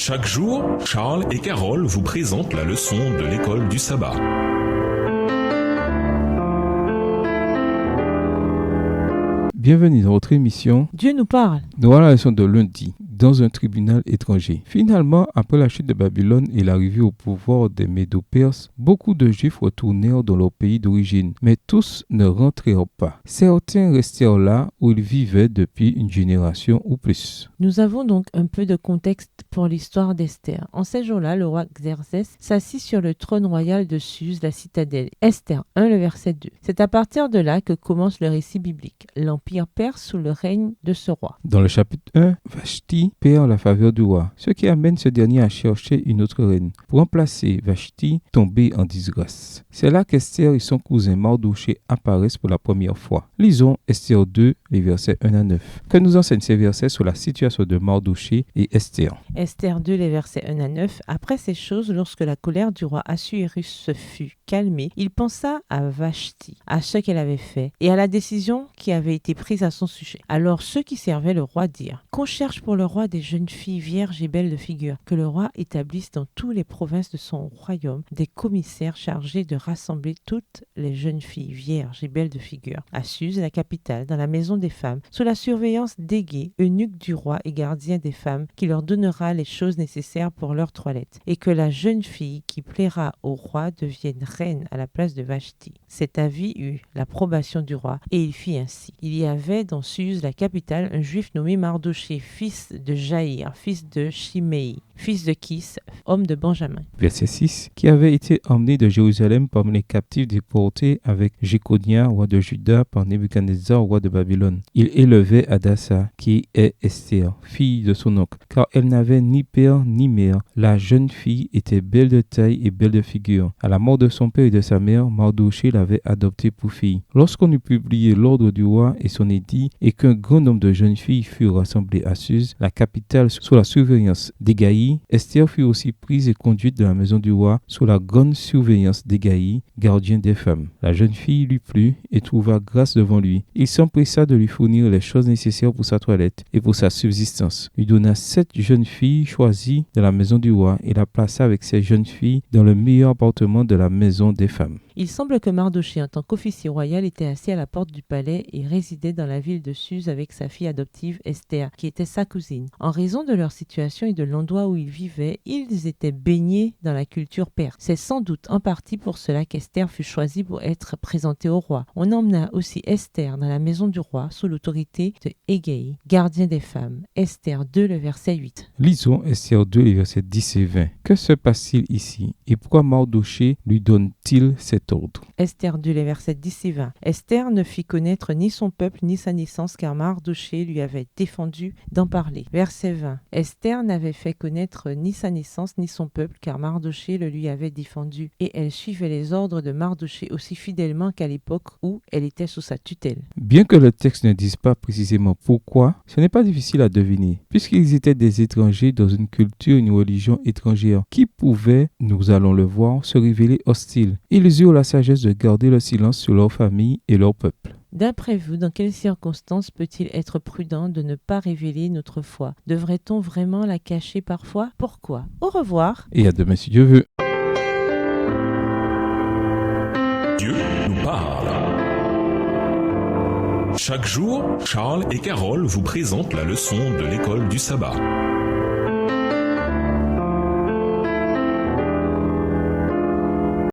Chaque jour, Charles et Carole vous présentent la leçon de l'école du sabbat. Bienvenue dans votre émission Dieu nous parle. Nous voilà la leçon de lundi, dans un tribunal étranger. Finalement, après la chute de Babylone et l'arrivée au pouvoir des Médo-Perses, beaucoup de Juifs retournèrent dans leur pays d'origine, mais tous ne rentrèrent pas. Certains restèrent là où ils vivaient depuis une génération ou plus. Nous avons donc un peu de contexte pour l'histoire d'Esther. En ces jours-là, le roi Xerxès s'assit sur le trône royal de Suse, la citadelle. Esther 1, le verset 2. C'est à partir de là que commence le récit biblique. L'Empire perse sous le règne de ce roi. Dans le chapitre 1, Vashti perd la faveur du roi, ce qui amène ce dernier à chercher une autre reine pour remplacer Vashti tombée en disgrâce. C'est là qu'Esther et son cousin Mardochée apparaissent pour la première fois. Lisons Esther 2, les versets 1 à 9. Que nous enseignent ces versets sur la situation de Mardochée et Esther. Esther 2, les versets 1 à 9. Après ces choses, lorsque la colère du roi Assuérus se fut calmée, il pensa à Vashti, à ce qu'elle avait fait et à la décision qui avait été prise à son sujet. Alors ceux qui servaient le roi dirent: qu'on cherche pour le roi des jeunes filles vierges et belles de figure, que le roi établisse dans toutes les provinces de son royaume des commissaires chargés de rassembler toutes les jeunes filles vierges et belles de figure à Suse, la capitale, dans la maison des femmes, sous la surveillance d'Égée, eunuque du roi et gardien des femmes, qui leur donnera les choses nécessaires pour leur toilette, et que la jeune fille qui plaira au roi devienne reine à la place de Vashti. Cet avis eut l'approbation du roi, et il fit ainsi. Il y avait dans Suse, la capitale, un juif nommé Mardochée, fils de Jaïr, fils de Shimei, fils de Kis, homme de Benjamin. Verset 6. Qui avait été emmené de Jérusalem parmi les captifs déportés avec Jéconia, roi de Juda, par Nebuchadnezzar, roi de Babylone. Il élevait Hadassa, qui est Esther, fille de son oncle, car elle n'avait ni père ni mère. La jeune fille était belle de taille et belle de figure. À la mort de son père et de sa mère, Mardochée l'avait adoptée pour fille. Lorsqu'on eut publié l'ordre du roi et son édit, et qu'un grand nombre de jeunes filles furent rassemblées à Suse, la capitale, sous la surveillance d'Égaï, Esther fut aussi prise et conduite de la maison du roi sous la grande surveillance d'Égaï, gardien des femmes. La jeune fille lui plut et trouva grâce devant lui. Il s'empressa de lui fournir les choses nécessaires pour sa toilette et pour sa subsistance. Il donna 7 jeunes filles choisies de la maison du roi et la plaça avec ces jeunes filles dans le meilleur appartement de la maison des femmes. Il semble que Mardochée, en tant qu'officier royal, était assis à la porte du palais et résidait dans la ville de Suse avec sa fille adoptive Esther, qui était sa cousine. En raison de leur situation et de l'endroit où ils vivaient, ils étaient baignés dans la culture perse. C'est sans doute en partie pour cela qu'Esther fut choisie pour être présentée au roi. On emmena aussi Esther dans la maison du roi sous l'autorité de Égée, gardien des femmes. Esther 2, le verset 8. Lisons Esther 2, les versets 10 et 20. Que se passe-t-il ici et pourquoi Mardochée lui donne-t-il cet ordre? Esther 2, les versets 10 et 20. Esther ne fit connaître ni son peuple ni sa naissance, car Mardochée lui avait défendu d'en parler. Verset 20. Esther n'avait fait connaître ni sa naissance ni son peuple, car Mardochée le lui avait défendu, et elle suivait les ordres de Mardochée aussi fidèlement qu'à l'époque où elle était sous sa tutelle. Bien que le texte ne dise pas précisément pourquoi, ce n'est pas difficile à deviner, puisqu'ils étaient des étrangers dans une culture et une religion étrangère qui pouvaient, nous allons le voir, se révéler hostiles. Ils eurent la sagesse de garder le silence sur leur famille et leur peuple. D'après vous, dans quelles circonstances peut-il être prudent de ne pas révéler notre foi? Devrait-on vraiment la cacher parfois? Pourquoi? Au revoir. Et à demain si Dieu veut. Dieu nous parle. Chaque jour, Charles et Carole vous présentent la leçon de l'école du sabbat.